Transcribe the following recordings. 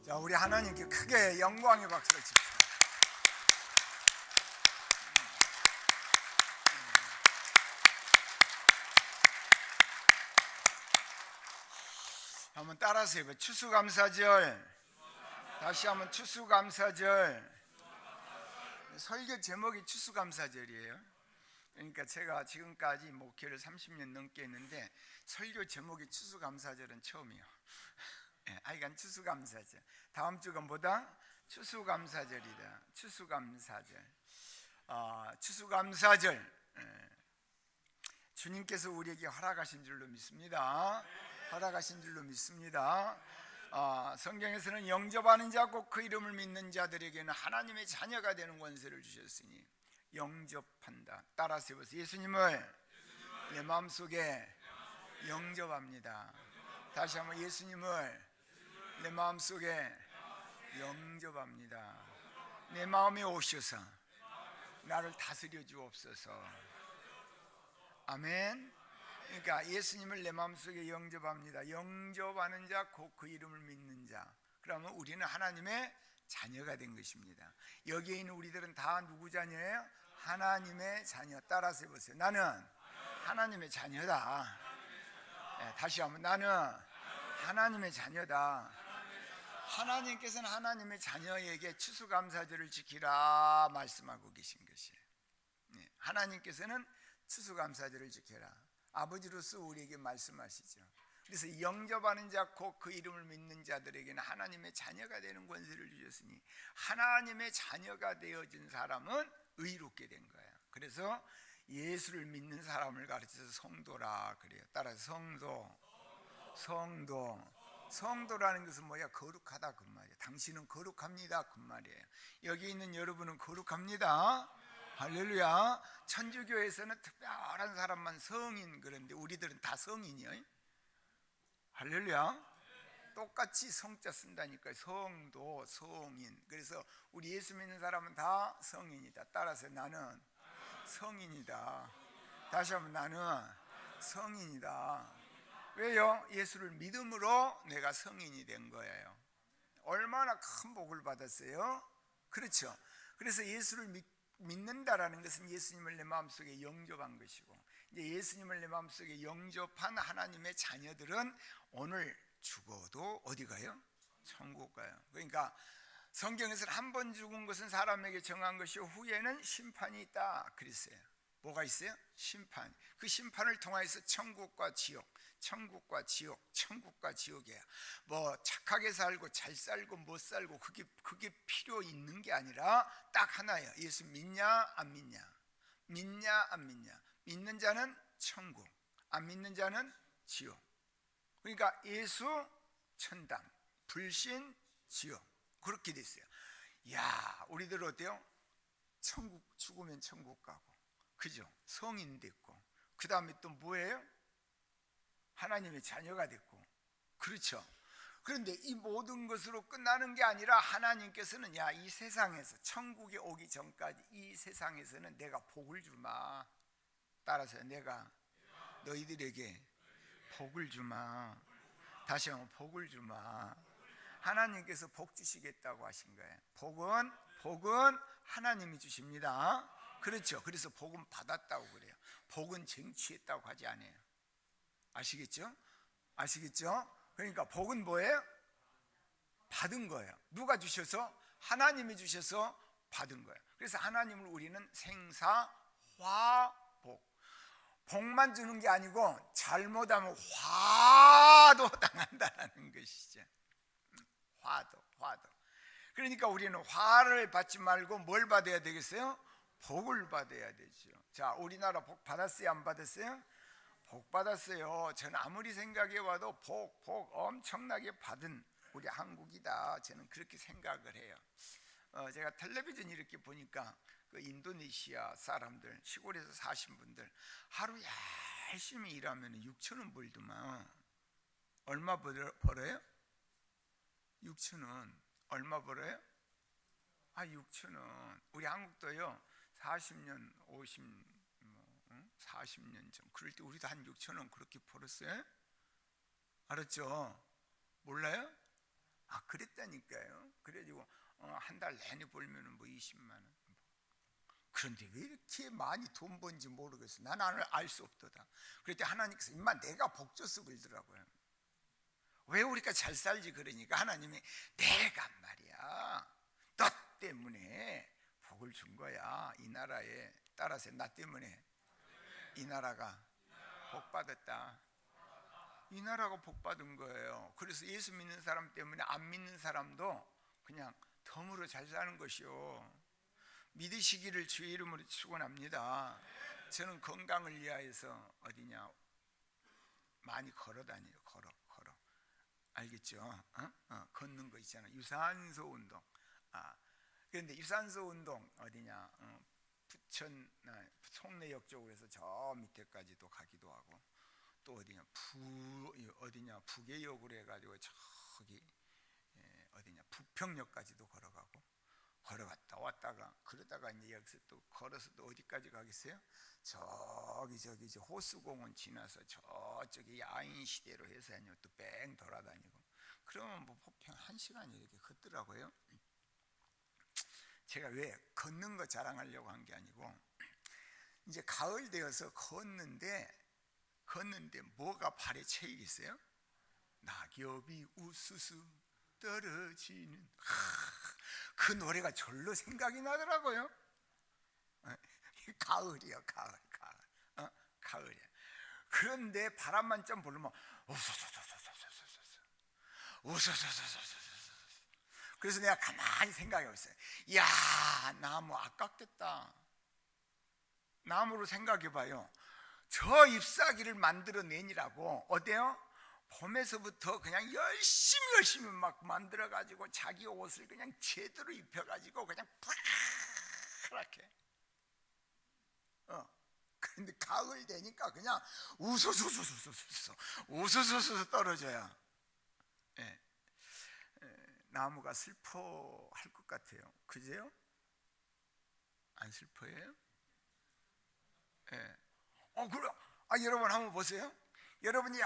자, 우리 하나님께 크게 영광의 박수를 칩시다. 한번 따라서 해봐요. 추수감사절. 다시 한번 추수감사절. 설교 제목이 추수감사절이에요. 그러니까 제가 지금까지 목회를 30년 넘게 했는데 설교 제목이 추수감사절은 처음이에요. 하여간 추수감사절. 다음 주가 뭐다? 추수감사절이다. 추수감사절. 추수감사절. 주님께서 우리에게 허락하신 줄로 믿습니다. 허락하신 줄로 믿습니다. 성경에서는 영접하는 자 곧 그 이름을 믿는 자들에게는 하나님의 자녀가 되는 권세를 주셨으니 영접한다. 따라서 해보세요. 예수님을 내 마음속에 영접합니다. 다시 한번 예수님을 내 마음속에 영접합니다. 내 마음에 오셔서 나를 다스려 주옵소서. 아멘. 그러니까 예수님을 내 마음속에 영접합니다. 영접하는 자 곧 그 이름을 믿는 자. 그러면 우리는 하나님의 자녀가 된 것입니다. 여기에 있는 우리들은 다 누구 자녀예요? 하나님의 자녀. 따라서 해보세요. 나는 하나님의 자녀다. 다시 한번 나는 하나님의 자녀다. 하나님께서는 하나님의 자녀에게 추수감사절을 지키라 말씀하고 계신 것이에요. 하나님께서는 추수감사절을 지켜라. 아버지로서 우리에게 말씀하시죠. 그래서 영접하는 자 곧 그 이름을 믿는 자들에게는 하나님의 자녀가 되는 권세를 주셨으니 하나님의 자녀가 되어진 사람은 의롭게 된 거예요. 그래서 예수를 믿는 사람을 가르쳐서 성도라 그래요. 따라서 성도. 성도라는 것은 뭐야? 거룩하다 그 말이에요. 당신은 거룩합니다 그 말이에요. 여기 있는 여러분은 거룩합니다. 할렐루야. 천주교에서는 특별한 사람만 성인, 그런데 우리들은 다 성인이에요. 할렐루야. 똑같이 성자 쓴다니까요. 성도, 성인. 그래서 우리 예수 믿는 사람은 다 성인이다. 따라서 나는 성인이다. 다시 한번 나는 성인이다. 왜요? 예수를 믿음으로 내가 성인이 된 거예요. 얼마나 큰 복을 받았어요? 그렇죠. 그래서 예수를 믿는다라는 것은 예수님을 내 마음속에 영접한 것이고, 이제 예수님을 내 마음속에 영접한 하나님의 자녀들은 오늘 죽어도 어디 가요? 천국 가요. 그러니까 성경에서는 한 번 죽은 것은 사람에게 정한 것이요 후에는 심판이 있다 그랬어요. 뭐가 있어요? 심판. 그 심판을 통해서 천국과 지옥, 천국과 지옥, 천국과 지옥이에요. 뭐 착하게 살고 잘 살고 못 살고 그게 필요 있는 게 아니라 딱 하나예요. 예수 믿냐 안 믿냐, 믿냐 안 믿냐. 믿는 자는 천국, 안 믿는 자는 지옥. 그러니까 예수 천당, 불신 지옥, 그렇게 됐어요. 야, 우리들 어때요? 천국 죽으면 천국 가고, 그죠? 성인 됐고, 그 다음에 또 뭐예요? 하나님의 자녀가 됐고, 그렇죠? 그런데 이 모든 것으로 끝나는 게 아니라 하나님께서는 야, 이 세상에서 천국에 오기 전까지 이 세상에서는 내가 복을 주마. 따라서 내가 너희들에게 복을 주마. 다시 한번 복을 주마. 하나님께서 복 주시겠다고 하신 거예요. 복은 하나님이 주십니다. 그렇죠. 그래서 복은 받았다고 그래요. 복은 쟁취했다고 하지 않아요. 아시겠죠? 아시겠죠? 그러니까 복은 뭐예요? 받은 거예요. 누가 주셔서? 하나님이 주셔서 받은 거예요. 그래서 하나님을 우리는 생사화복, 복만 주는 게 아니고 잘못하면 화도 당한다는 것이죠. 화도. 그러니까 우리는 화를 받지 말고 뭘 받아야 되겠어요? 복을 받아야 되죠. 자, 우리나라 복 받았어요? 안 받았어요? 복 받았어요. 저는 아무리 생각해 봐도 복 엄청나게 받은 우리 한국이다. 저는 그렇게 생각을 해요. 제가 텔레비전 이렇게 보니까 그 인도네시아 사람들, 시골에서 사신 분들 하루 열심히 일하면 6,000원 벌더만. 얼마 벌어요? 6,000원. 얼마 벌어요? 6,000원. 우리 한국도요 40년 40년 전 그럴 때 우리도 한 6,000원 그렇게 벌었어요. 알았죠? 몰라요? 그랬다니까. 쓴다니까요. 그래가지고 한 달 내내 벌면은 뭐 20만 원. 그런데 왜 이렇게 많이 돈 번지 모르겠어. 나는 알 수 없도다. 그랬더니 하나님께서 임마 내가 복 줬어 그러더라고요. 왜 우리가 잘 살지 그러니까 하나님이 내가 말이야 너 때문에 복을 준 거야. 이 나라에 따라서 나 때문에 이 나라가 복 받았다. 이 나라가 복 받은 거예요. 그래서 예수 믿는 사람 때문에 안 믿는 사람도 그냥 덤으로 잘 사는 것이요. 믿으시기를 주의 이름으로 축원합니다. 저는 건강을 위하여서 어디냐 많이 걸어 다녀요. 걸어 알겠죠? 걷는 거 있잖아. 유산소 운동. 그런데 유산소 운동 어디냐 부천 송내역 쪽으로 해서 저 밑에까지도 가기도 하고 또 어디냐 북해역으로 해가지고 저기 어디냐 부평역까지도 걸어갔다 왔다가 그러다가 이제 여기서 또 걸어서 또 어디까지 가겠어요? 저기 호수공원 지나서 저쪽에 야인시대로 해서 또 뺑 돌아다니고 그러면 뭐 보통 1시간 이렇게 걷더라고요. 제가 왜 걷는 거 자랑하려고 한 게 아니고 이제 가을 되어서 걷는데 뭐가 발에 채이겠어요? 낙엽이 우수수 떨어지는 그 노래가 절로 생각이 나더라고요. 가을이요, 가을이야. 그런데 바람만 좀 불면 그래서 내가 가만히 생각해 봤어요. 이야, 나무 아깝겠다. 나무로 생각해 봐요. 저 잎사귀를 만들어내니라고 어때요? 봄에서부터 그냥 열심히 막 만들어가지고 자기 옷을 그냥 제대로 입혀가지고 그냥 파랗게 근데 가을 되니까 그냥 우수수수 떨어져요. 나무가 슬퍼할 것 같아요. 그제요? 안 슬퍼해요? 그래. 여러분 한번 보세요. 여러분이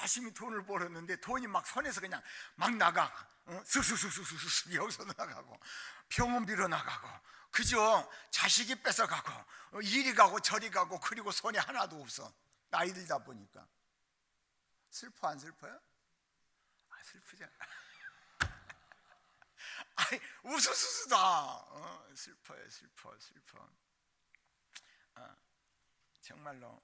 열심히 돈을 벌었는데 돈이 막 손에서 그냥 막 나가. 쓱쓱쓱쓱쓱 여기서도 나가고 병원비로 나가고 그죠? 자식이 뺏어가고 이리 가고 저리 가고 그리고 손에 하나도 없어. 나이 들다 보니까 슬퍼 안 슬퍼요? 슬프잖아. 우수수수다. 슬퍼요. 슬퍼. 정말로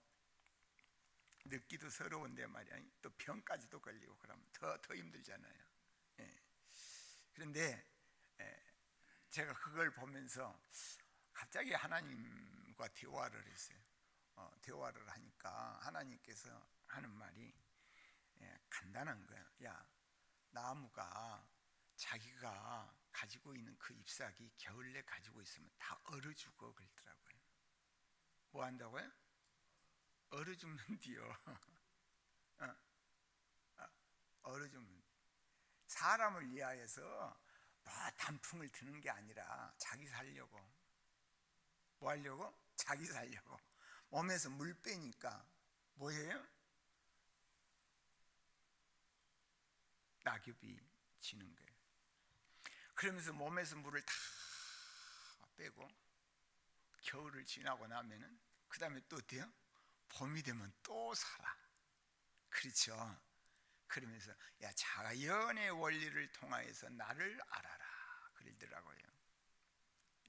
늦기도 서러운데 말이야. 또 병까지도 걸리고 그러면 더 힘들잖아요. 그런데 제가 그걸 보면서 갑자기 하나님과 대화를 했어요. 대화를 하니까 하나님께서 하는 말이 간단한 거예요. 야, 나무가 자기가 가지고 있는 그 잎사귀 겨울에 가지고 있으면 다 얼어 죽어 그러더라고요. 뭐 한다고요? 얼어 죽는디요. 얼어 죽는. 사람을 위하여서 단풍을 드는 게 아니라 자기 살려고. 뭐 하려고? 자기 살려고. 몸에서 물 빼니까 뭐예요? 낙엽이 지는 거예요. 그러면서 몸에서 물을 다 빼고 겨울을 지나고 나면은 그 다음에 또 어때요? 봄이 되면 또 살아. 그렇죠? 그러면서 야, 자연의 원리를 통하여서 나를 알아라 그러더라고요.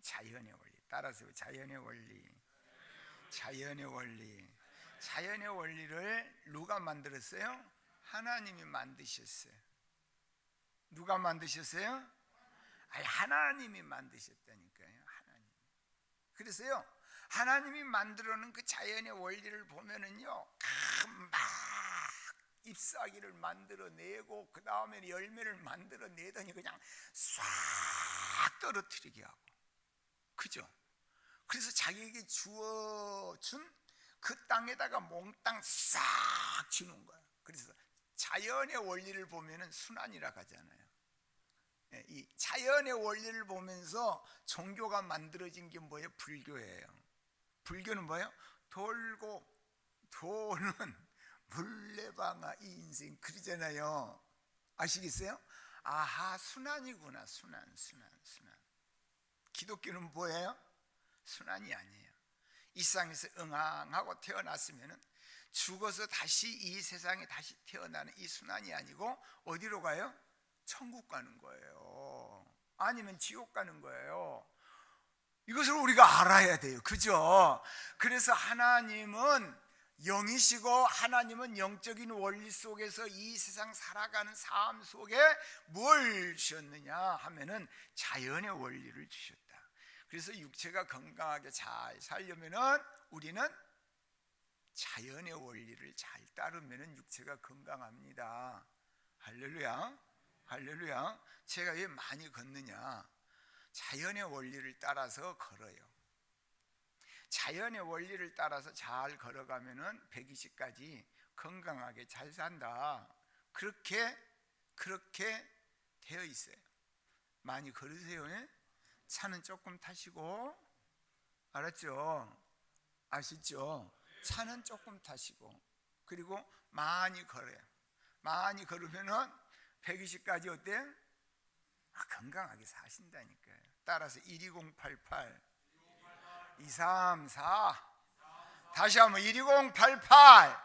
자연의 원리. 따라서 자연의 원리. 자연의 원리를 누가 만들었어요? 하나님이 만드셨어요. 누가 만드셨어요? 하나님이 만드셨다니까요. 하나님. 그래서요, 하나님이 만들어 놓은 그 자연의 원리를 보면은요, 막 잎사귀를 만들어내고 그 다음에 열매를 만들어내더니 그냥 싹 떨어뜨리게 하고, 그죠? 그래서 자기에게 주어준 그 땅에다가 몽땅 싹 주는 거예요. 그래서 자연의 원리를 보면은 순환이라고 하잖아요. 이 자연의 원리를 보면서 종교가 만들어진 게 뭐예요? 불교예요. 불교는 뭐예요? 돌고 도는 물레방아 이 인생 그러잖아요. 아시겠어요? 아하, 순환이구나. 순환. 기독교는 뭐예요? 순환이 아니에요. 이 세상에서 응앙하고 태어났으면 죽어서 다시 이 세상에 다시 태어나는 이 순환이 아니고 어디로 가요? 천국 가는 거예요. 아니면 지옥 가는 거예요. 이것을 우리가 알아야 돼요. 그죠? 그래서 하나님은 영이시고 하나님은 영적인 원리 속에서 이 세상 살아가는 삶 속에 뭘 주셨느냐 하면은 자연의 원리를 주셨다. 그래서 육체가 건강하게 잘 살려면은 우리는 자연의 원리를 잘 따르면은 육체가 건강합니다. 할렐루야. 할렐루야. 제가 왜 많이 걷느냐? 자연의 원리를 따라서 걸어요. 자연의 원리를 따라서 잘 걸어가면은 120까지 건강하게 잘 산다. 그렇게 되어 있어요. 많이 걸으세요. 예? 차는 조금 타시고, 알았죠? 아시죠? 차는 조금 타시고, 그리고 많이 걸어요. 많이 걸으면은 120까지 어때? 건강하게 사신다니까요. 따라서 12088 234 다시 한번 12088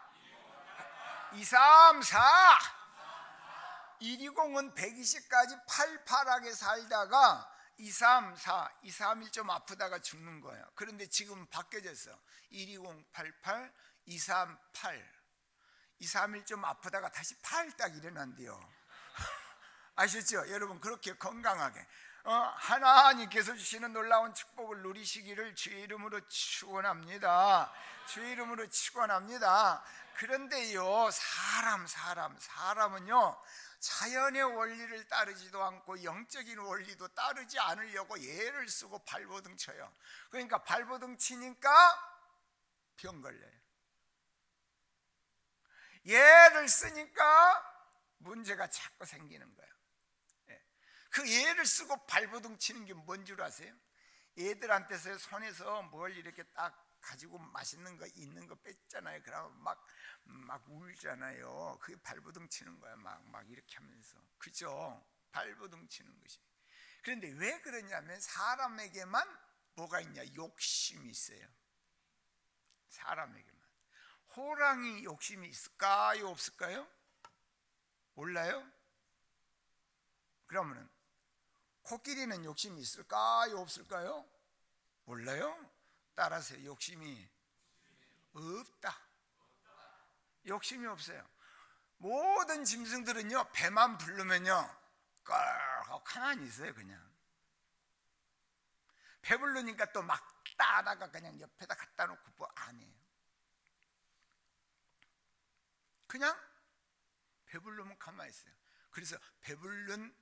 234 120은 120까지 팔팔하게 살다가 234 231 좀 아프다가 죽는 거예요. 그런데 지금 바뀌어졌어. 12088 238 231 좀 아프다가 다시 8 딱 일어난대요. 아셨죠? 여러분 그렇게 건강하게 하나님께서 주시는 놀라운 축복을 누리시기를 주의 이름으로 축원합니다. 주의 이름으로 축원합니다. 그런데요, 사람은요 자연의 원리를 따르지도 않고 영적인 원리도 따르지 않으려고 예를 쓰고 발버둥 쳐요. 그러니까 발버둥 치니까 병 걸려요. 예를 쓰니까 문제가 자꾸 생기는 거예요. 그 예를 쓰고 발버둥 치는 게 뭔 줄 아세요? 애들한테서 손에서 뭘 이렇게 딱 가지고 맛있는 거 있는 거 뺐잖아요. 그러면 막 울잖아요. 그게 발버둥 치는 거야. 막 이렇게 하면서. 그죠? 발버둥 치는 것이. 그런데 왜 그러냐면 사람에게만 뭐가 있냐? 욕심이 있어요. 사람에게만. 호랑이 욕심이 있을까요? 없을까요? 몰라요? 그러면은 코끼리는 욕심이 있을까요? 없을까요? 몰라요? 따라서 욕심이 없다. 욕심이 없어요. 모든 짐승들은요 배만 부르면요 껄하고 가만히 있어요. 그냥 배부르니까 또 막 따다가 그냥 옆에다 갖다 놓고 뭐 안 해요. 그냥 배부르면 가만히 있어요. 그래서 배부른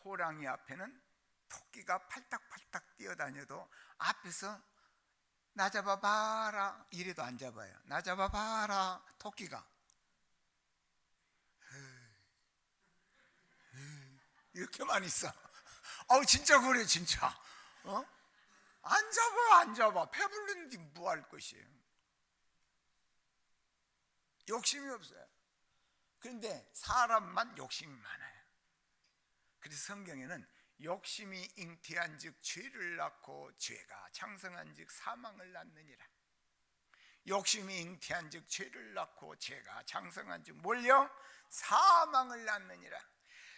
호랑이 앞에는 토끼가 팔딱팔딱 뛰어다녀도 앞에서 나 잡아봐라 이래도 안 잡아요. 나 잡아봐라. 토끼가 이렇게만 있어. 진짜 그래 진짜. 안 잡아. 배부른데 뭐 할 것이에요. 욕심이 없어요. 그런데 사람만 욕심이 많아요. 그래서 성경에는 욕심이 잉태한 즉 죄를 낳고 죄가 장성한 즉 사망을 낳느니라. 욕심이 잉태한 즉 죄를 낳고 죄가 장성한 즉 뭘요? 사망을 낳느니라.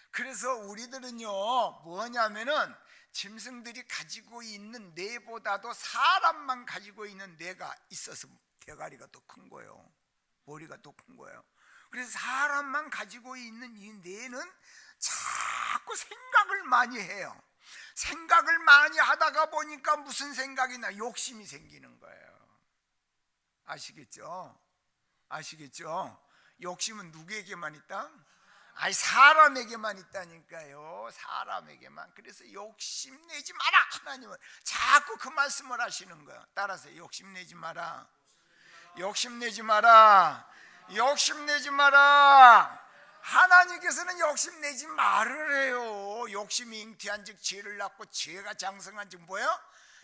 그래서 우리들은요 뭐냐면은 짐승들이 가지고 있는 뇌보다도 사람만 가지고 있는 뇌가 있어서 대가리가 더 큰 거예요. 머리가 더 큰 거예요. 그래서 사람만 가지고 있는 이 뇌는 자꾸 생각을 많이 해요. 생각을 많이 하다가 보니까 무슨 생각이 나? 욕심이 생기는 거예요. 아시겠죠? 아시겠죠? 욕심은 누구에게만 있다? 사람에게만 있다니까요. 사람에게만. 그래서 욕심내지 마라. 하나님은 자꾸 그 말씀을 하시는 거예요. 따라서 욕심내지 마라. 욕심내지 마라. 욕심내지 마라. 하나님께서는 욕심내지 말으래요. 욕심이 잉태한 즉 죄를 낳고 죄가 장성한 즉 뭐예요?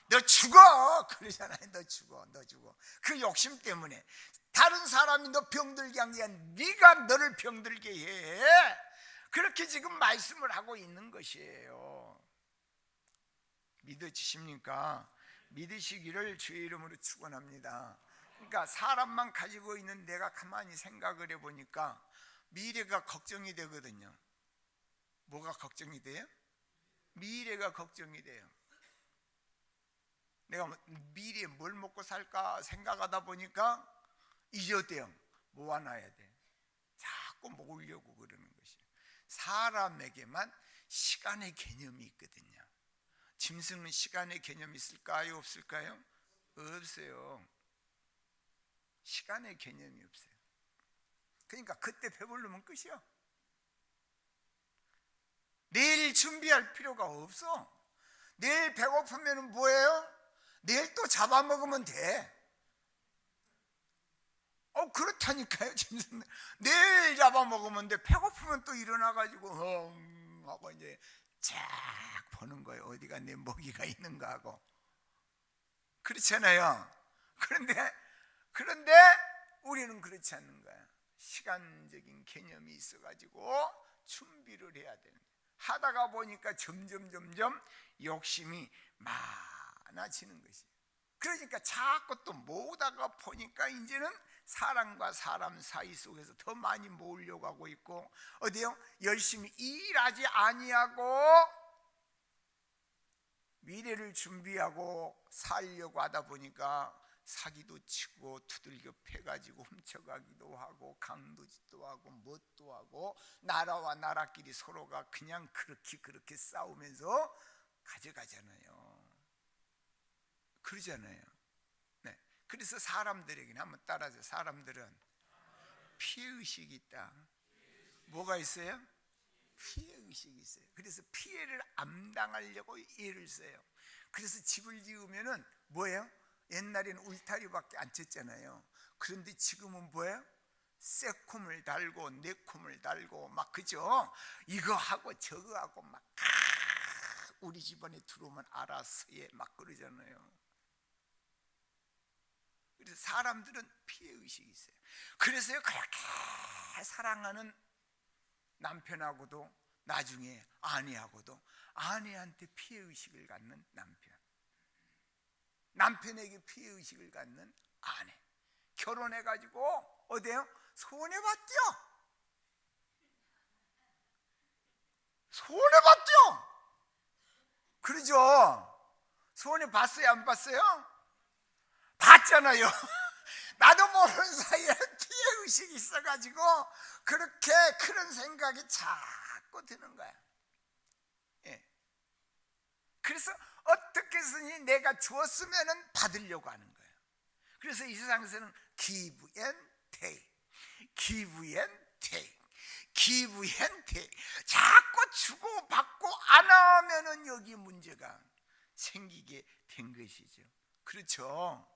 너 죽어 그러잖아요. 너 죽어. 그 욕심 때문에 다른 사람이 너 병들게 한 게 아니라 네가 너를 병들게 해. 그렇게 지금 말씀을 하고 있는 것이에요. 믿으십니까? 믿으시기를 주의 이름으로 축원합니다. 그러니까 사람만 가지고 있는 내가 가만히 생각을 해보니까 미래가 걱정이 되거든요. 뭐가 걱정이 돼요? 미래가 걱정이 돼요. 내가 미래에 뭘 먹고 살까 생각하다 보니까 이제 어때요? 모아놔야 돼. 자꾸 모으려고 그러는 것이에요. 사람에게만 시간의 개념이 있거든요. 짐승은 시간의 개념이 있을까요? 없을까요? 없어요. 시간의 개념이 없어요. 그러니까 그때 배부르면 끝이야. 내일 준비할 필요가 없어. 내일 배고프면 뭐예요? 내일 또 잡아먹으면 돼. 그렇다니까요. 내일 잡아먹으면 돼. 배고프면 또 일어나가지고 하고 이제 쫙 보는 거예요. 어디가 내 먹이가 있는가 하고. 그렇잖아요. 그런데 우리는 그렇지 않는 거야. 시간적인 개념이 있어가지고 준비를 해야 되는 거야. 하다가 보니까 점점 욕심이 많아지는 것이에요. 그러니까 자꾸 또 모으다가 보니까 이제는 사람과 사람 사이 속에서 더 많이 모으려고 하고 있고, 어디요? 열심히 일하지 아니하고 미래를 준비하고 살려고 하다 보니까 사기도 치고 두들겨 패가지고 훔쳐가기도 하고 강도짓도 하고 뭣도 하고 나라와 나라끼리 서로가 그냥 그렇게 싸우면서 가져가잖아요. 그러잖아요. 네. 그래서 사람들에게는 한번 따라서, 사람들은 피해의식이 있다. 뭐가 있어요? 피해의식이 있어요. 그래서 피해를 암당하려고 애를 써요. 그래서 집을 지으면은 뭐예요? 옛날에는 울타리밖에 안 쳤잖아요. 그런데 지금은 뭐예요? 새콤을 달고 네콤을 달고 막, 그죠? 이거 하고 저거 하고 막 우리 집안에 들어오면 알아서 막 그러잖아요. 그래서 사람들은 피해의식이 있어요. 그래서요, 그렇게 사랑하는 남편하고도 나중에 아내하고도 아내한테 피해의식을 갖는 남편, 남편에게 피해의식을 갖는 아내, 결혼해가지고 어때요? 손해봤죠? 손해봤죠? 그러죠? 손해봤어요? 안 봤어요? 봤잖아요. 나도 모르는 사이에 피해의식이 있어가지고 그렇게 그런 생각이 자꾸 드는 거야. 예. 그래서 어떻게 해서니 내가 주었으면 받으려고 하는 거예요. 그래서 이 세상에서는 give and take, give and take, give and take, 자꾸 주고받고 안 하면은 여기 문제가 생기게 된 것이죠. 그렇죠?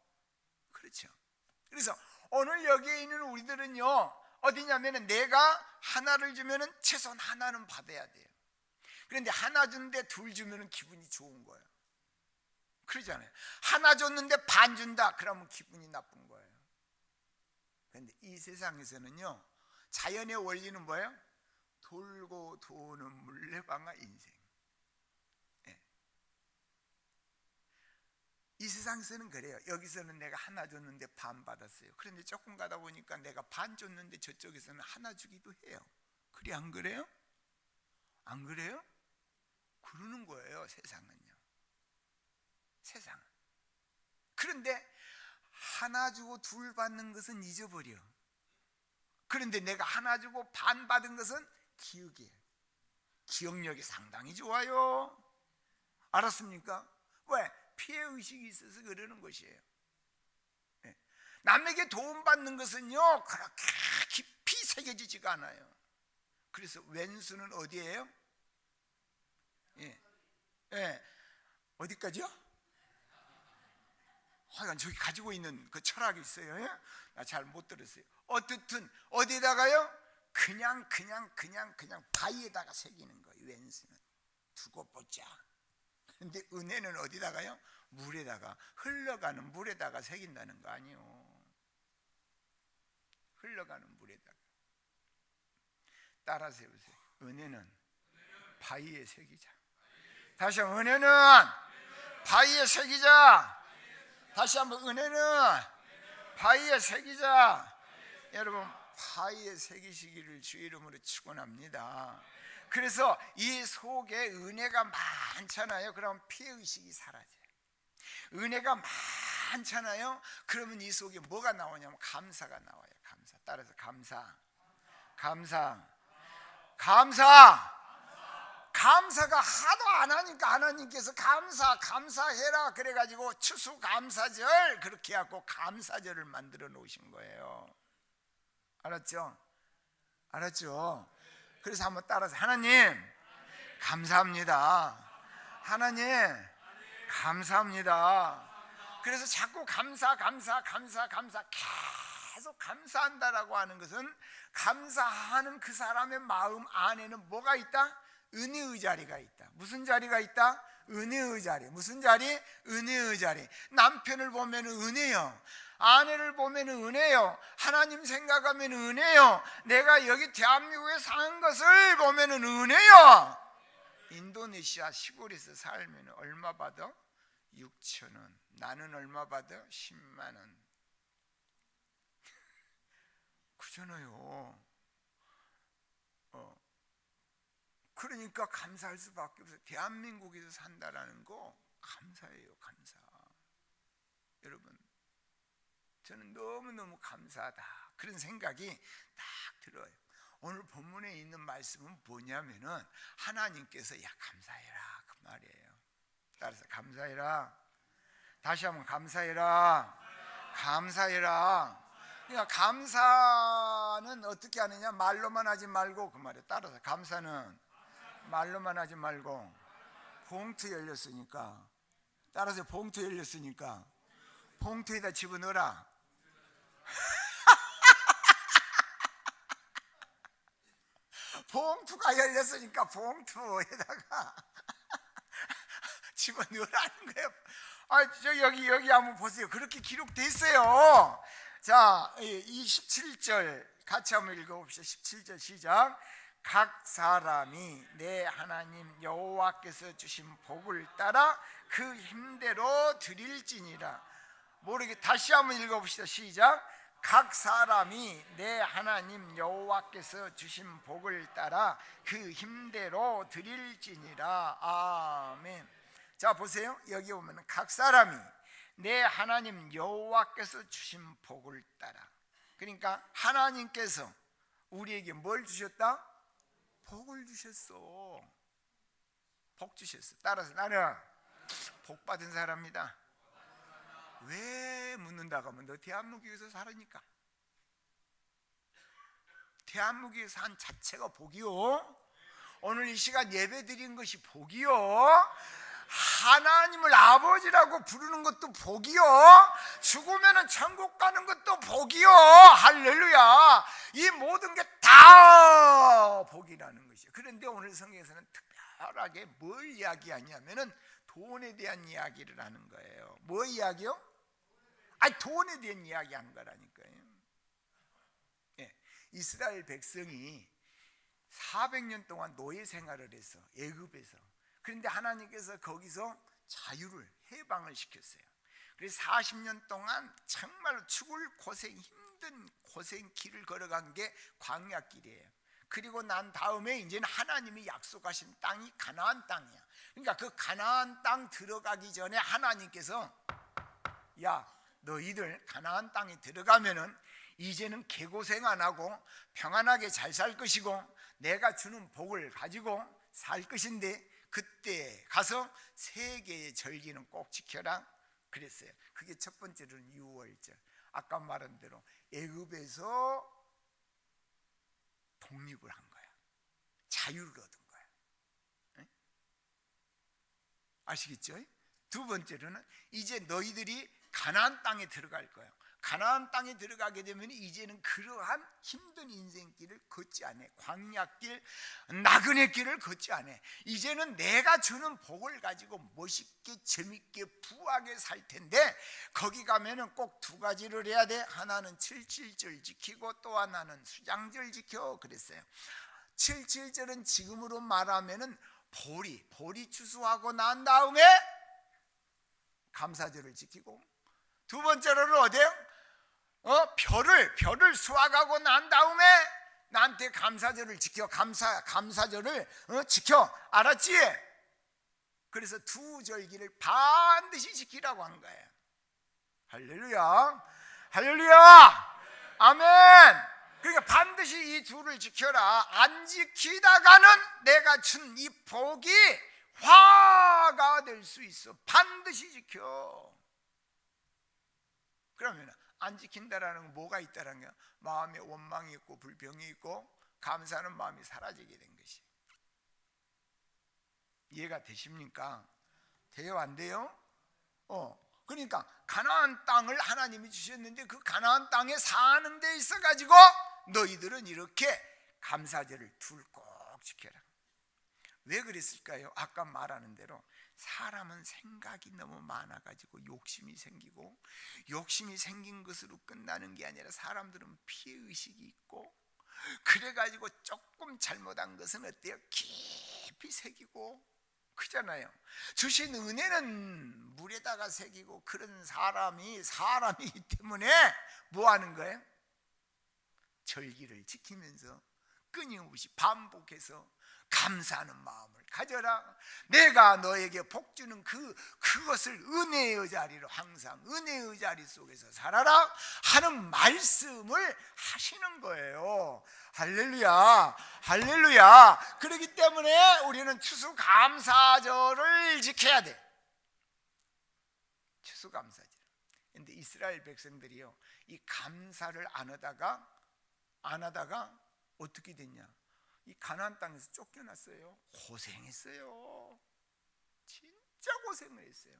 그렇죠. 그래서 오늘 여기에 있는 우리들은요, 어디냐면은 내가 하나를 주면은 최소한 하나는 받아야 돼요. 그런데 하나 주는데 둘 주면은 기분이 좋은 거예요. 그러잖아요. 하나 줬는데 반 준다, 그러면 기분이 나쁜 거예요. 그런데 이 세상에서는요, 자연의 원리는 뭐예요? 돌고 도는 물레방아 인생. 이 세상에서는 그래요. 여기서는 내가 하나 줬는데 반 받았어요. 그런데 조금 가다 보니까 내가 반 줬는데 저쪽에서는 하나 주기도 해요. 그래, 안 그래요? 안 그래요? 그러는 거예요, 세상은요. 세상은. 그런데 하나 주고 둘 받는 것은 잊어버려. 그런데 내가 하나 주고 반 받은 것은 기억이에요. 기억력이 상당히 좋아요. 알았습니까? 왜? 피해의식이 있어서 그러는 것이에요. 네. 남에게 도움받는 것은요, 그렇게 깊이 새겨지지가 않아요. 그래서 왼수는 어디예요? 예. 예. 어디까지요? 하여간 저기 가지고 있는 그 철학이 있어요. 예? 나 잘 못 들었어요. 어쨌든 어디다가요? 그냥 바위에다가 새기는 거예요. 왼수는 두고 보자. 근데 은혜는 어디다가요? 물에다가, 흘러가는 물에다가 새긴다는 거 아니에요. 흘러가는 물에다가. 따라서 해보세요. 은혜는 바위에 새기자. 다시 한번 은혜는 바위에 새기자. 다시 한번 은혜는 바위에 새기자. 여러분 바위에 새기시기를 주 이름으로 축원합니다. 그래서 이 속에 은혜가 많잖아요. 그럼 피해의식이 사라져요. 은혜가 많잖아요. 그러면 이 속에 뭐가 나오냐면 감사가 나와요. 감사. 따라서 감사가 하도 안 하니까 하나님께서 감사해라 그래가지고 추수감사절 그렇게 해갖고 감사절을 만들어 놓으신 거예요. 알았죠? 그래서 한번 따라서 하나님 감사합니다. 하나님 감사합니다. 그래서 자꾸 감사 계속 감사한다라고 하는 것은 감사하는 그 사람의 마음 안에는 뭐가 있다? 은혜의 자리가 있다. 무슨 자리가 있다? 은혜의 자리. 무슨 자리? 은혜의 자리. 남편을 보면 은혜요, 아내를 보면 은혜요, 하나님 생각하면 은혜요, 내가 여기 대한민국에 사는 것을 보면 은혜요. 인도네시아 시골에서 살면 얼마 받아? 6,000원. 나는 얼마 받아? 10만 원. 그잖아요. 그러니까 감사할 수밖에 없어요. 대한민국에서 산다라는 거 감사해요. 감사. 여러분 저는 너무너무 감사하다 그런 생각이 딱 들어요. 오늘 본문에 있는 말씀은 뭐냐면은 하나님께서 야 감사해라 그 말이에요. 따라서 감사해라. 다시 한번 감사해라. 그러니까 감사는 어떻게 하느냐? 말로만 하지 말고 그 말이에요. 따라서 감사는 말로만 하지 말고 봉투 열렸으니까, 따라서 봉투 열렸으니까 봉투에다 집어넣어라. 봉투가 열렸으니까 봉투에다가 집어넣으라는 거예요. 저 여기 한번 보세요. 그렇게 기록돼 있어요. 자, 이 17절 같이 한번 읽어봅시다. 17절 시작. 각 사람이 내 하나님 여호와께서 주신 복을 따라 그 힘대로 드릴지니라. 모르게 다시 한번 읽어봅시다. 시작. 각 사람이 내 하나님 여호와께서 주신 복을 따라 그 힘대로 드릴지니라. 아멘. 자 보세요. 여기 보면 각 사람이 내 하나님 여호와께서 주신 복을 따라, 그러니까 하나님께서 우리에게 뭘 주셨다? 복을 주셨어. 복 주셨어. 따라서 나는 복 받은 사람이다. 왜 묻는다고 하면 너 대한민국에서 살으니까. 대한민국에 산 자체가 복이요. 오늘 이 시간 예배 드린 것이 복이요. 하나님을 아버지라고 부르는 것도 복이요. 죽으면 천국 가는 것도 복이요. 할렐루야. 이 모든 게 다 복이라는 것이에요. 그런데 오늘 성경에서는 특별하게 뭘 이야기하냐면은 돈에 대한 이야기를 하는 거예요. 뭐 이야기요? 돈에 대한 이야기하는 거라니까요. 예, 이스라엘 백성이 400년 동안 노예 생활을 했어, 애굽에서. 그런데 하나님께서 거기서 자유를, 해방을 시켰어요. 그래서 40년 동안 정말 죽을 고생, 힘든 고생 길을 걸어간 게 광야길이에요. 그리고 난 다음에 이제는 하나님이 약속하신 땅이 가나안 땅이야. 그러니까 그 가나안 땅 들어가기 전에 하나님께서 야 너희들 가나안 땅에 들어가면은 이제는 개고생 안 하고 평안하게 잘 살 것이고 내가 주는 복을 가지고 살 것인데 그때 가서 세 개의 절기는 꼭 지켜라 그랬어요. 그게 첫 번째로는 유월절. 아까 말한 대로 애굽에서 독립을 한 거야. 자유를 얻은 거야. 에? 아시겠죠? 두 번째로는 이제 너희들이 가나안 땅에 들어갈 거야. 가나안 땅에 들어가게 되면 이제는 그러한 힘든 인생길을 걷지 않아. 광야길, 나그네 길을 걷지 않아. 이제는 내가 주는 복을 가지고 멋있게 재밌게 부하게 살 텐데 거기 가면은 꼭 두 가지를 해야 돼. 하나는 칠칠절 지키고 또 하나는 수장절 지켜 그랬어요. 7.7절은 지금으로 말하면은 보리 추수하고 난 다음에 감사절을 지키고, 두 번째로는 어디에요? 별을 수확하고 난 다음에 나한테 감사절을 지켜. 감사절을 지켜. 알았지? 그래서 두 절기를 반드시 지키라고 한 거예요. 할렐루야, 할렐루야, 아멘. 그러니까 반드시 이 둘을 지켜라. 안 지키다가는 내가 준 이 복이 화가 될 수 있어. 반드시 지켜. 그러면 안 지킨다라는 건 뭐가 있다라는 거야? 마음에 원망이 있고 불평이 있고 감사하는 마음이 사라지게 된 것이. 이해가 되십니까? 돼요, 안 돼요? 그러니까 가나안 땅을 하나님이 주셨는데 그 가나안 땅에 사는 데 있어 가지고 너희들은 이렇게 감사절을 둘 꼭 지켜라. 왜 그랬을까요? 아까 말하는 대로 사람은 생각이 너무 많아가지고 욕심이 생기고, 욕심이 생긴 것으로 끝나는 게 아니라 사람들은 피해의식이 있고, 그래가지고 조금 잘못한 것은 어때요? 깊이 새기고 그잖아요. 주신 은혜는 물에다가 새기고, 그런 사람이기 때문에 뭐 하는 거예요? 절기를 지키면서 끊임없이 반복해서 감사하는 마음을 가져라. 내가 너에게 복 주는 그것을 은혜의 자리로, 항상 은혜의 자리 속에서 살아라 하는 말씀을 하시는 거예요. 할렐루야, 할렐루야. 그렇기 때문에 우리는 추수감사절을 지켜야 돼. 추수감사절. 근데 이스라엘 백성들이요, 이 감사를 안 하다가 어떻게 됐냐? 이 가나안 땅에서 쫓겨났어요. 고생했어요. 진짜 고생을 했어요.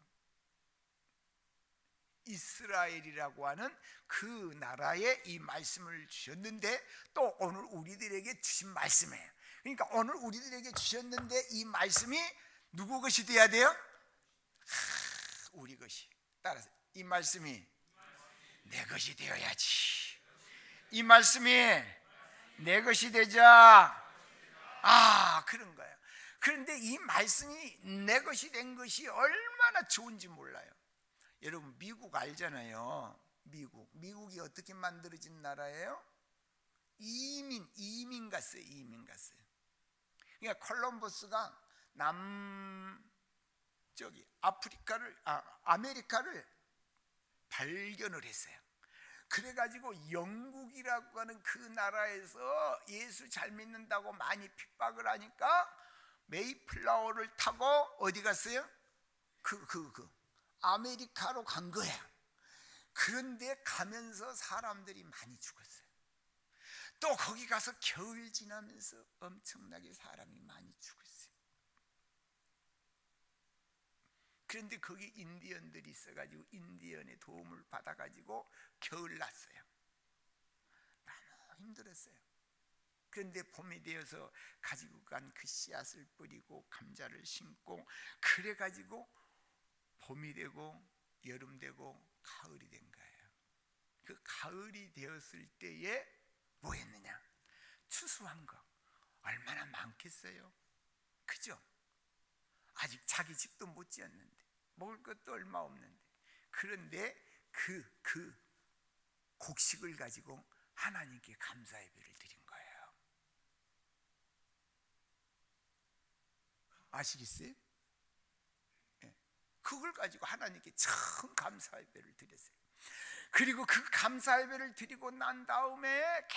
이스라엘이라고 하는 그 나라에 이 말씀을 주셨는데, 또 오늘 우리들에게 주신 말씀이에요. 그러니까 오늘 우리들에게 주셨는데 이 말씀이 누구 것이 돼야 돼요? 우리 것이. 따라서 이 말씀이 내 것이 되어야지. 이 말씀이 내 것이 되자. 그런 거예요. 그런데 이 말씀이 내 것이 된 것이 얼마나 좋은지 몰라요. 여러분, 미국 알잖아요. 미국이 어떻게 만들어진 나라예요? 이민 갔어요. 그러니까 콜럼버스가 아메리카를 발견을 했어요. 그래가지고 영국이라고 하는 그 나라에서 예수 잘 믿는다고 많이 핍박을 하니까 메이플라워를 타고 어디 갔어요? 아메리카로 간 거야. 그런데 가면서 사람들이 많이 죽었어요. 또 거기 가서 겨울 지나면서 엄청나게 사람이 많이 죽었어요. 그런데 거기 인디언들이 있어가지고 인디언의 도움을 받아가지고 겨울 났어요. 너무 힘들었어요. 그런데 봄이 되어서 가지고 간 그 씨앗을 뿌리고 감자를 심고, 그래가지고 봄이 되고 여름 되고 가을이 된 거예요. 그 가을이 되었을 때에 뭐 했느냐? 추수한 거 얼마나 많겠어요? 그죠? 아직 자기 집도 못 지었는데, 먹을 것도 얼마 없는데, 그런데 그 곡식을 가지고 하나님께 감사 예배를 드린 거예요. 아시겠어요? 네. 그걸 가지고 하나님께 참 감사 예배를 드렸어요. 그리고 그 감사 예배를 드리고 난 다음에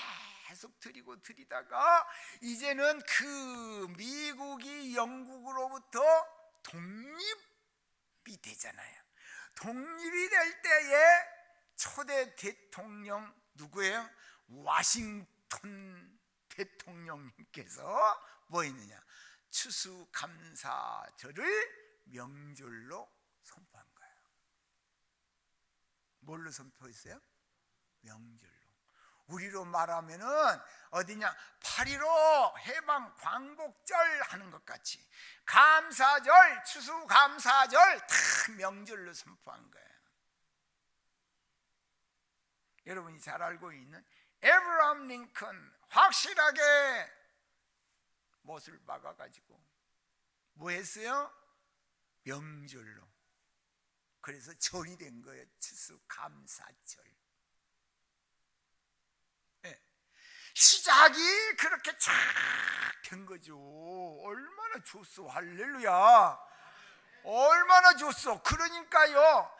계속 드리다가 이제는 그 미국이 영국으로부터 독립이 되잖아요. 독립이 될 때에 초대 대통령 누구예요? 워싱턴 대통령님께서 뭐 했느냐? 추수감사절을 명절로 선포한 거예요. 뭘로 선포했어요? 명절로. 우리로 말하면은 어디냐? 8.15 해방 광복절 하는 것 같이 감사절, 추수감사절 다 명절로 선포한 거예요. 여러분이 잘 알고 있는 에브라함 링컨, 확실하게 못을 박아가지고 뭐 했어요? 명절로. 그래서 절이 된 거예요. 추수감사절. 네. 시작이 그렇게 쫙 된 거죠. 얼마나 좋소. 할렐루야. 얼마나 좋소. 그러니까요,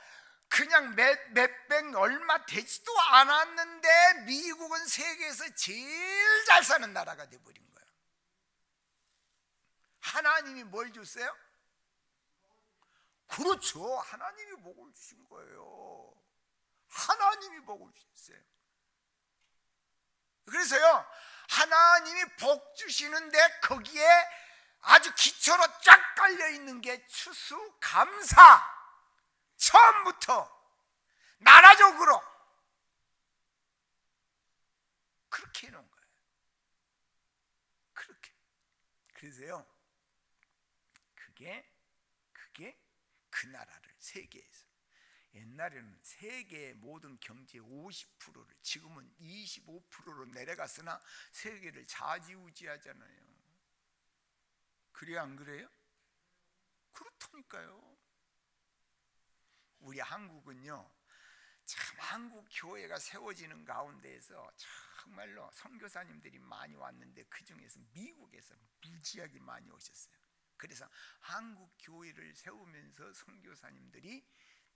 그냥 몇백 얼마 되지도 않았는데 미국은 세계에서 제일 잘 사는 나라가 돼버린 거예요. 하나님이 뭘 줬어요? 그렇죠. 하나님이 복을 주신 거예요. 하나님이 복을 주셨어요. 그래서요, 하나님이 복 주시는데 거기에 아주 기초로 쫙 깔려 있는 게 추수감사. 처음부터 나라적으로 그렇게 해놓은 거예요. 그렇게. 그래서요, 그게 그 나라를 세계에서, 옛날에는 세계의 모든 경제의 50%를, 지금은 25%로 내려갔으나 세계를 좌지우지하잖아요. 그래요, 안 그래요? 그렇다니까요. 우리 한국은요, 참 한국 교회가 세워지는 가운데에서 정말로 선교사님들이 많이 왔는데 그 중에서 미국에서 무지하게 많이 오셨어요. 그래서 한국 교회를 세우면서 선교사님들이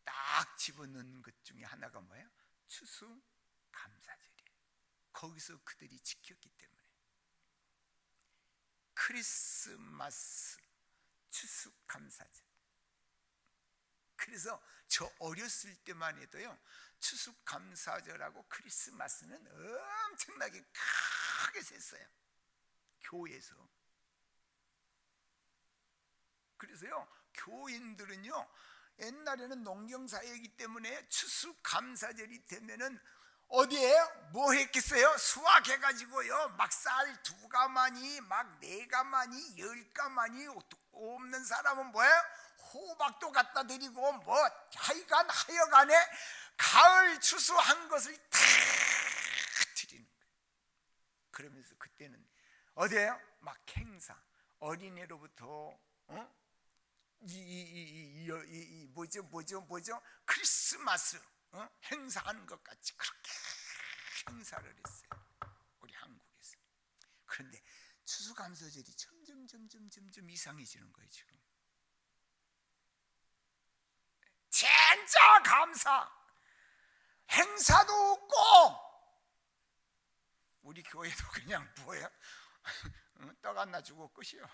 딱 집어넣는 것 중에 하나가 뭐예요? 추수감사절이에요. 거기서 그들이 지켰기 때문에. 크리스마스 추수감사절. 그래서 저 어렸을 때만 해도요, 추수감사절하고 크리스마스는 엄청나게 크게 셌어요, 교회에서. 그래서요, 교인들은요, 옛날에는 농경사회이기 때문에 추수감사절이 되면은 어디에 뭐 했겠어요? 수확해가지고요, 막 쌀 2가마니, 막 4가마니, 10가마니, 없는 사람은 뭐예요? 호박도 갖다 드리고, 뭐 하여간에 가을 추수한 것을 다 드리는 거예요. 그러면서 그때는 어디에요? 막 행사, 어린애로부터 뭐죠? 크리스마스 행사하는 것 같이 그렇게 행사를 했어요, 우리 한국에서. 그런데 추수감사절이 점점 이상해지는 거예요, 지금. 진짜 감사 행사도 없고, 우리 교회도 그냥 뭐예요? 떡 하나 주고 끝이요.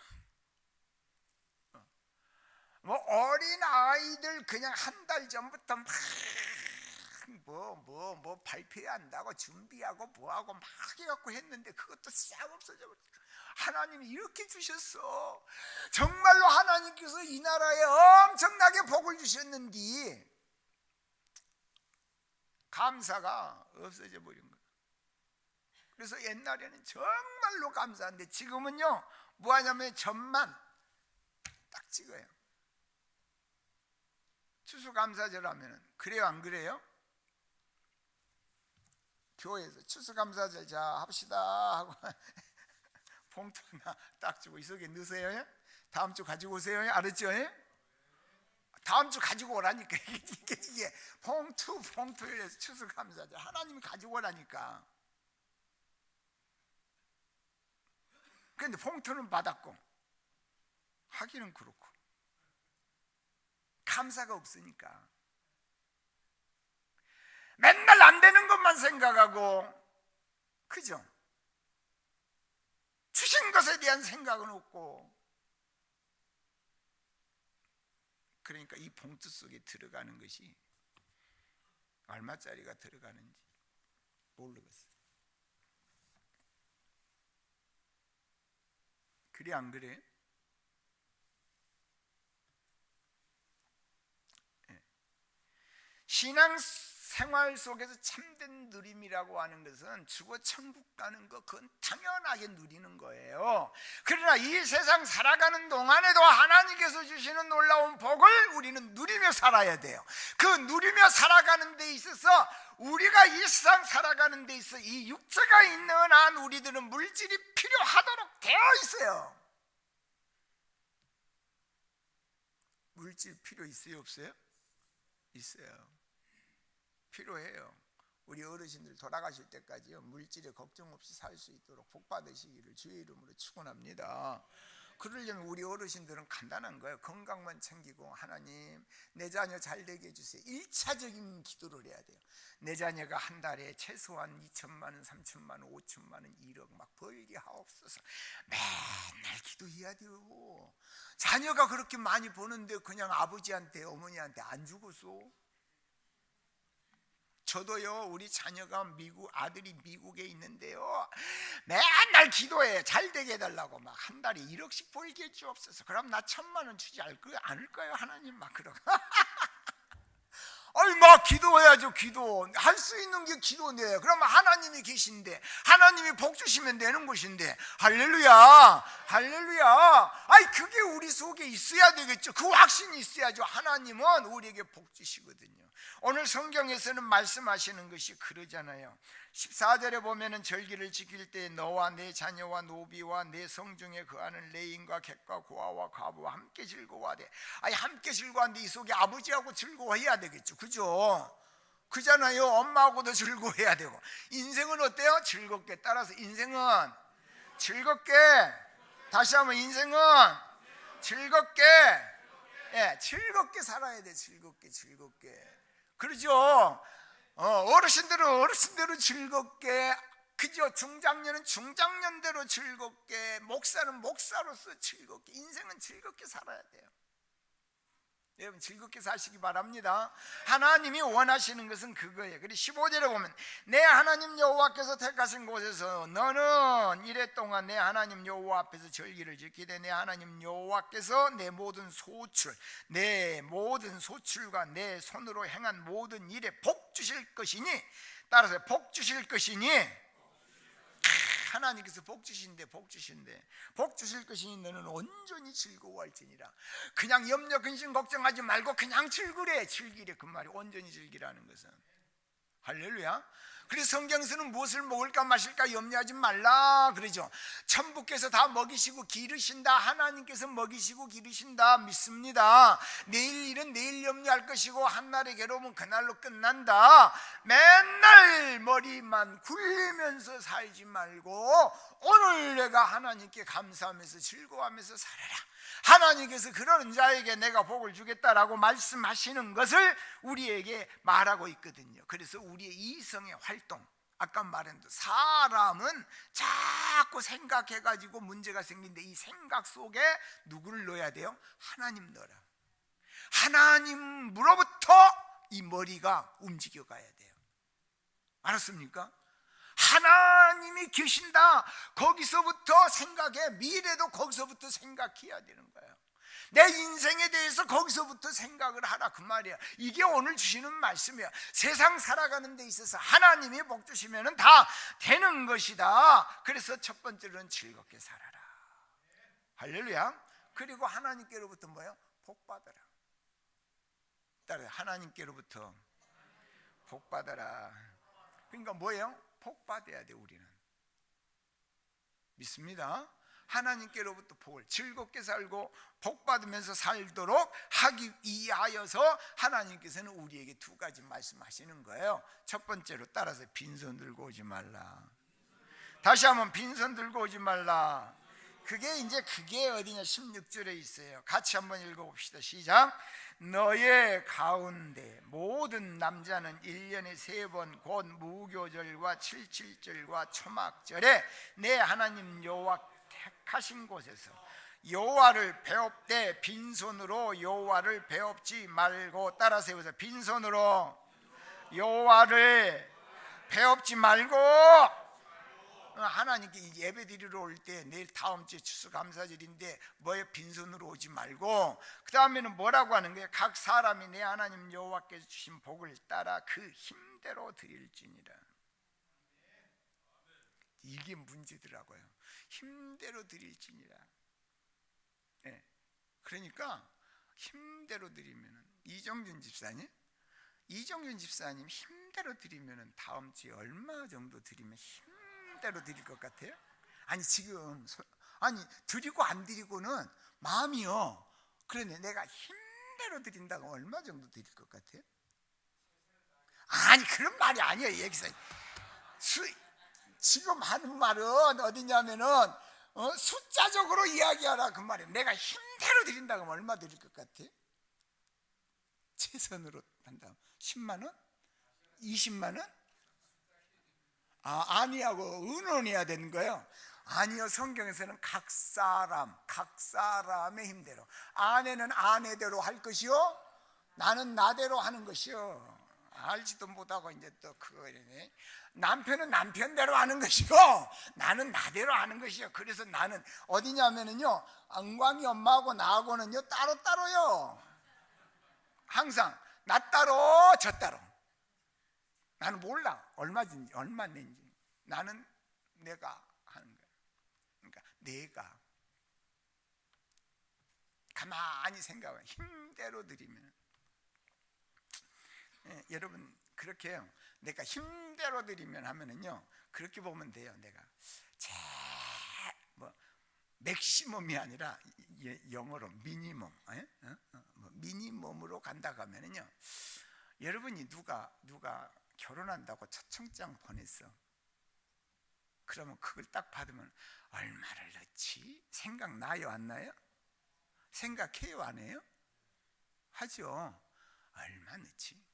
뭐 어린 아이들 그냥 한 달 전부터 막 뭐 발표한다고 준비하고 뭐하고 막 해갖고 했는데 그것도 싹 없어져 버렸어. 하나님이 이렇게 주셨어. 정말로 하나님께서 이 나라에 엄청나게 복을 주셨는데 감사가 없어져 버린 거예요. 그래서 옛날에는 정말로 감사한데 지금은요, 뭐 하냐면 점만 딱 찍어요. 추수감사절 하면은. 그래요, 안 그래요? 교회에서 추수감사절 자 합시다 하고 봉투 하나 딱 주고, 이 속에 넣으세요. 다음 주 가지고 오세요. 알았죠? 다음 주 가지고 오라니까. 이게 봉투를 해서 추수감사절 하나님이 가지고 오라니까. 그런데 봉투는 받았고 하기는 그렇고 감사가 없으니까 맨날 안 되는 것만 생각하고, 그죠? 주신 것에 대한 생각은 없고. 그러니까 이 봉투 속에 들어가는 것이 얼마짜리가 들어가는지 모르겠어요. 그래, 안 그래? 신앙생활 속에서 참된 누림이라고 하는 것은 죽어 천국 가는 거, 그건 당연하게 누리는 거예요. 그러나 이 세상 살아가는 동안에도 하나님께서 주시는 놀라운 복을 우리는 누리며 살아야 돼요. 그 누리며 살아가는 데 있어서 우리가 이 세상 살아가는 데 있어 이 육체가 있는 한 우리들은 물질이 필요하도록 되어 있어요. 물질 필요 있어요, 없어요? 있어요. 필요해요. 우리 어르신들 돌아가실 때까지요, 물질에 걱정 없이 살 수 있도록 복 받으시기를 주의 이름으로 축원합니다. 그러려면 우리 어르신들은 간단한 거예요. 건강만 챙기고, 하나님 내 자녀 잘 되게 해주세요. 1차적인 기도를 해야 돼요. 내 자녀가 한 달에 최소한 2천만 원, 3천만 원, 5천만 원, 1억 막 벌게 하옵소서. 맨날 기도해야 돼요. 자녀가 그렇게 많이 버는데 그냥 아버지한테 어머니한테 안 주고서. 저도요, 우리 자녀가 아들이 미국에 있는데요, 맨날 기도해 잘 되게 해달라고 막 한 달에 1억씩 벌게 해주옵소서. 그럼 나 1,000만 원 주지 않을까요 하나님? 막 그러고 아니 막 기도해야죠. 기도 할 수 있는 게 기도인데, 그러면 하나님이 계신데 하나님이 복 주시면 되는 것인데, 할렐루야 할렐루야. 아니 그게 우리 속에 있어야 되겠죠. 그 확신이 있어야죠. 하나님은 우리에게 복 주시거든요. 오늘 성경에서는 말씀하시는 것이 그러잖아요. 14절에 보면은 절기를 지킬 때 너와 내 자녀와 노비와 내 성중에 거하는 레인과 객과 고아와 과부와 함께 즐거워하되. 아니 함께 즐거워하는데 이 속에 아버지하고 즐거워해야 되겠죠. 그죠? 그잖아요. 엄마하고도 즐거워해야 되고. 인생은 어때요? 즐겁게. 따라서 인생은 즐겁게. 다시 한번 인생은 즐겁게. 예, 즐겁게 살아야 돼. 즐겁게. 그러죠? 어르신들은 어르신대로 즐겁게, 그죠? 중장년은 중장년대로 즐겁게, 목사는 목사로서 즐겁게. 인생은 즐겁게 살아야 돼요. 여러분 즐겁게 사시기 바랍니다. 하나님이 원하시는 것은 그거예요. 그리고 15절에 보면 내 하나님 여호와께서 택하신 곳에서 너는 이래 동안 내 하나님 여호와 앞에서 절기를 지키되 내 하나님 여호와께서 내 모든 소출과 내 손으로 행한 모든 일에 복 주실 것이니. 따라서 복 주실 것이니. 하나님께서 복 주신대. 복 주실 것이니 너는 온전히 즐거워할지니라. 그냥 염려 근심 걱정하지 말고 그냥 즐기래. 그 말이 온전히 즐기라는 것은. 할렐루야. 그래서 성경에서는 무엇을 먹을까 마실까 염려하지 말라 그러죠. 천부께서 다 먹이시고 기르신다. 하나님께서 먹이시고 기르신다 믿습니다. 내일 일은 내일 염려할 것이고 한날의 괴로움은 그날로 끝난다. 맨날 머리만 굴리면서 살지 말고 오늘 내가 하나님께 감사하면서 즐거워하면서 살아라. 하나님께서 그러는 자에게 내가 복을 주겠다라고 말씀하시는 것을 우리에게 말하고 있거든요. 그래서 우리의 이성의 활동, 아까 말한 대로 사람은 자꾸 생각해가지고 문제가 생긴데 이 생각 속에 누구를 넣어야 돼요? 하나님 넣어라. 하나님으로부터 이 머리가 움직여 가야 돼요. 알았습니까? 하나님이 계신다. 거기서부터 생각해. 미래도 거기서부터 생각해야 되는 거예요. 내 인생에 대해서 거기서부터 생각을 하라 그 말이야. 이게 오늘 주시는 말씀이야. 세상 살아가는 데 있어서 하나님이 복 주시면 다 되는 것이다. 그래서 첫 번째로는 즐겁게 살아라. 할렐루야. 그리고 하나님께로부터 뭐예요? 복 받아라. 따라서 하나님께로부터 복 받아라. 그러니까 뭐예요? 복 받아야 돼. 우리는 믿습니다. 하나님께로부터 복을 즐겁게 살고 복 받으면서 살도록 하기 위하여서 하나님께서는 우리에게 두 가지 말씀하시는 거예요. 첫 번째로 따라서 빈손 들고 오지 말라. 다시 한번 빈손 들고 오지 말라. 그게 어디냐? 16절에 있어요. 같이 한번 읽어봅시다. 시작. 너의 가운데 모든 남자는 1년에 3번 곧 무교절과 칠칠절과 초막절에 내 하나님 여호와 택하신 곳에서 여호와를 배웁되 빈손으로 여호와를 배웁지 말고. 따라서 해보세요. 빈손으로 여호와를 배웁지 말고. 하나님께 예배 드리러 올 때 내일 다음 주에 추수감사절인데 뭐에 빈손으로 오지 말고, 그 다음에는 뭐라고 하는 거예요? 각 사람이 내 하나님 여호와께서 주신 복을 따라 그 힘대로 드릴지니라. 이게 문제더라고요. 힘대로 드릴지니라. 네. 그러니까 힘대로 드리면 이정준 집사님 힘대로 드리면 다음 주에 얼마 정도 드리면 힘대로 드릴 것 같아요? 아니 지금 드리고 안 드리고는 마음이요. 그런데 내가 힘대로 드린다고 얼마 정도 드릴 것 같아요? 아니 그런 말이 아니에요. 여기서 지금 하는 말은 어디냐면은 숫자적으로 이야기하라 그 말이에요. 내가 힘대로 드린다고 하면 얼마 드릴 것 같아요? 최선으로 한다면 10만 원? 20만 원? 아니하고 의논해야 되는 거예요. 아니요, 성경에서는 각 사람의 힘대로. 아내는 아내대로 할 것이요, 나는 나대로 하는 것이요. 알지도 못하고 이제 또 그거 이러네. 남편은 남편대로 하는 것이고 나는 나대로 하는 것이요. 그래서 나는 어디냐면은요, 안광이 엄마하고 나하고는요 따로따로요. 항상 나 따로 저 따로. 나는 몰라 얼마 낸지. 나는 내가 하는 거야. 그러니까 내가 가만히 생각해. 힘대로 드리면 여러분 그렇게 해요. 내가 힘대로 드리면 하면은요, 그렇게 보면 돼요. 내가 맥시멈이 아니라 영어로 미니멈, 미니멈으로 간다고 하면은요, 여러분이 누가 결혼한다고 초청장 보냈어. 그러면 그걸 딱 받으면 얼마를 넣지? 생각나요 안 나요? 생각해요 안 해요? 하죠. 얼마 넣지?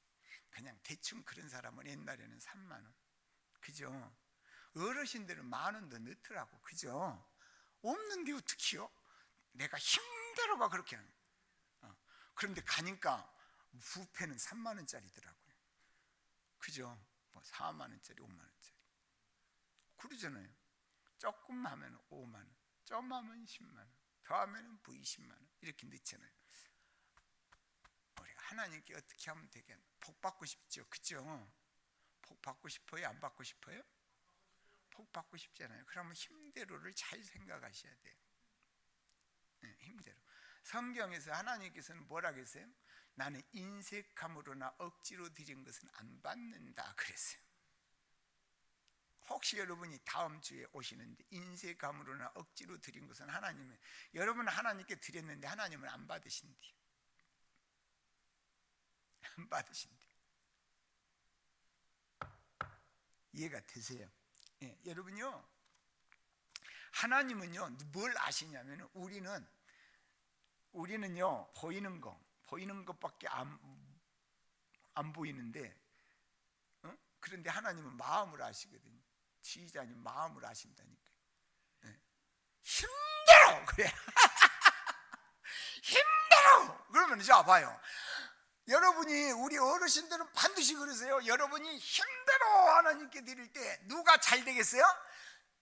그냥 대충 그런 사람은 옛날에는 3만 원, 그죠? 어르신들은 10,000원 더 넣더라고, 그죠? 없는데 어떡해요? 내가 힘대로가 그렇게 하는. 그런데 가니까 부페는 3만 원짜리더라고요, 그죠? 뭐 4만 원짜리, 5만 원짜리 그러잖아요. 조금 하면 5만 원, 좀 하면 10만 원, 더 하면 20만 원 이렇게 넣잖아요. 우리가 하나님께 어떻게 하면 되겠나? 복 받고 싶죠, 그죠? 복 받고 싶어요? 안 받고 싶어요? 복 받고 싶잖아요. 그러면 힘대로를 잘 생각하셔야 돼요. 힘대로. 성경에서 하나님께서는 뭐라 그랬어요? 나는 인색함으로나 억지로 드린 것은 안 받는다 그랬어요. 혹시 여러분이 다음 주에 오시는데 인색함으로나 억지로 드린 것은 하나님은, 여러분은 하나님께 드렸는데 하나님은 안 받으신대요. 안 받으신대요. 이해가 되세요? 여러분요, 하나님은요 뭘 아시냐면, 우리는요 보이는 것밖에 안 보이는데, 그런데 하나님은 마음을 아시거든요. 지휘자님 마음을 아신다니까요. 힘대로 그래. 힘대로. 그러면 자 봐요. 여러분이, 우리 어르신들은 반드시 그러세요. 여러분이 힘대로 하나님께 드릴 때 누가 잘 되겠어요?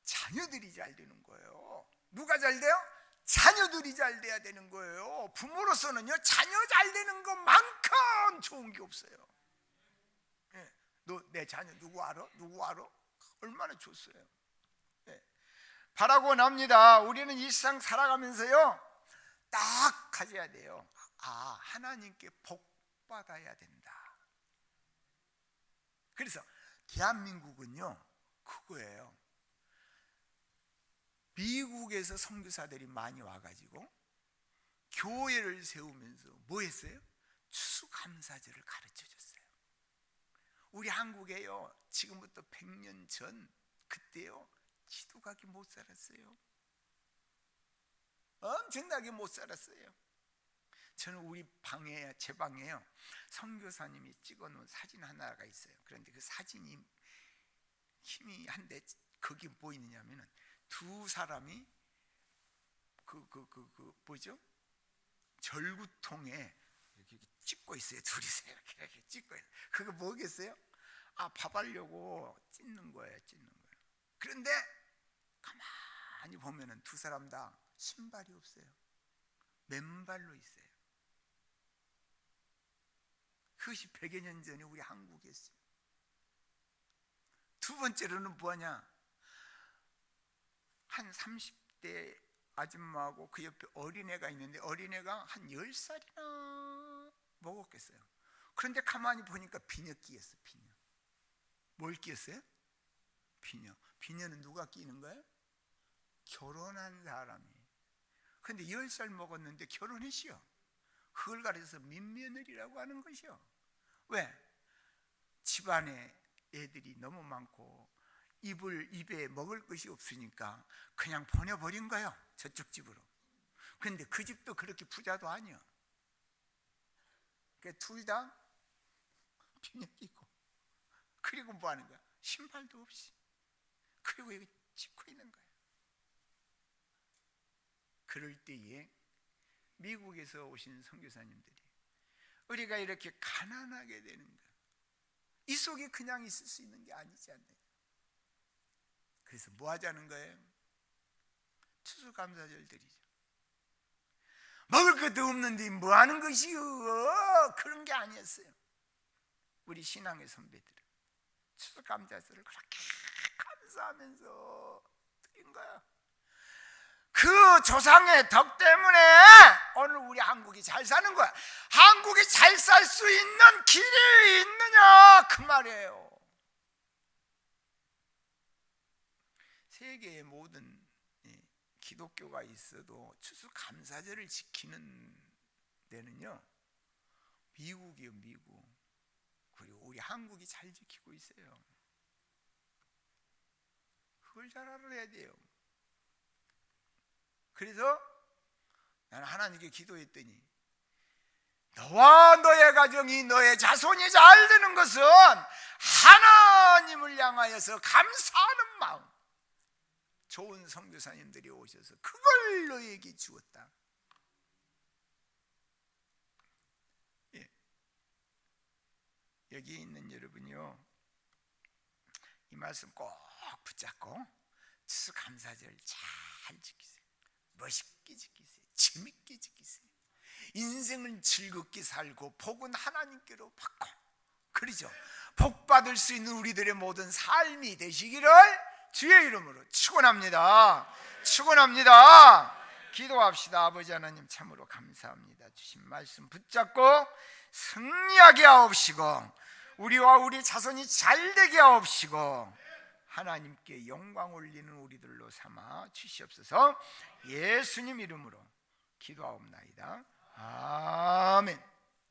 자녀들이 잘 되는 거예요. 누가 잘 돼요? 자녀들이 잘 돼야 되는 거예요. 부모로서는요, 자녀 잘 되는 것만큼 좋은 게 없어요. 너 내 자녀 누구 알아? 얼마나 좋았어요. 바라고 납니다. 우리는 이 세상 살아가면서요 딱 가져야 돼요. 하나님께 복 받아야 된다. 그래서 대한민국은요 그거예요. 미국에서 선교사들이 많이 와가지고 교회를 세우면서 뭐 했어요? 추수감사절을 가르쳐줬어요. 우리 한국에요, 지금부터 100년 전 그때요 지도각이 못 살았어요. 엄청나게 못 살았어요. 저는 우리 방에, 제 방에요, 선교사님이 찍어놓은 사진 하나가 있어요. 그런데 그 사진이 힘이 한데, 거기 뭐 있느냐면은 두 사람이 뭐죠? 절구통에 이렇게 찍고 있어요. 둘이서 이렇게 찍고 있어요. 그거 뭐겠어요? 밥하려고 찢는 거예요. 그런데 가만히 보면은 두 사람 다 신발이 없어요. 맨발로 있어요. 그것이 100여 년 전에 우리 한국에 있어요. 두 번째로는 뭐냐? 한 30대 아줌마하고 그 옆에 어린애가 있는데, 어린애가 한 10살이나 먹었겠어요. 그런데 가만히 보니까 비녀 끼었어. 비녀. 뭘 끼었어요? 비녀. 비녀는 누가 끼는 거예요? 결혼한 사람이. 그런데 10살 먹었는데 결혼했어요. 그걸 가르쳐서 민며느리라고 하는 것이요. 왜? 집안에 애들이 너무 많고 입에 먹을 것이 없으니까 그냥 보내버린 거예요, 저쪽 집으로. 그런데 그 집도 그렇게 부자도 아니야. 그러니까 둘 다 빈약이고, 그리고 뭐 하는 거야? 신발도 없이. 그리고 여기 짓고 있는 거야. 그럴 때에 미국에서 오신 선교사님들이 우리가 이렇게 가난하게 되는 거야. 이 속에 그냥 있을 수 있는 게 아니지 않나요? 그래서 뭐 하자는 거예요? 추수감사절 드리죠. 먹을 것도 없는데 뭐 하는 것이요? 그런 게 아니었어요. 우리 신앙의 선배들은 추수감사절을 그렇게 감사하면서 드린 거야. 그 조상의 덕 때문에 오늘 우리 한국이 잘 사는 거야. 한국이 잘 살 수 있는 길이 있느냐, 그 말이에요. 세계의 모든 기독교가 있어도 추수감사절을 지키는 데는요, 미국이요, 미국. 그리고 우리 한국이 잘 지키고 있어요. 그걸 잘 알아야 돼요. 그래서 나는 하나님께 기도했더니, 너와 너의 가정이, 너의 자손이 잘 되는 것은 하나님을 향하여서 감사하는 마음, 좋은 선교사님들이 오셔서 그걸 너에게 주었다. 예. 여기 있는 여러분이요, 이 말씀 꼭 붙잡고 추수감사절 잘 지키세요. 멋있게 지키세요. 재밌게 지키세요. 인생은 즐겁게 살고 복은 하나님께로 받고, 그러죠. 복 받을 수 있는 우리들의 모든 삶이 되시기를 주의 이름으로 축원합니다. 축원합니다. 기도합시다. 아버지 하나님, 참으로 감사합니다. 주신 말씀 붙잡고 승리하게 하옵시고, 우리와 우리 자손이 잘되게 하옵시고, 하나님께 영광 올리는 우리들로 삼아 주시옵소서. 예수님 이름으로 기도하옵나이다. 아멘.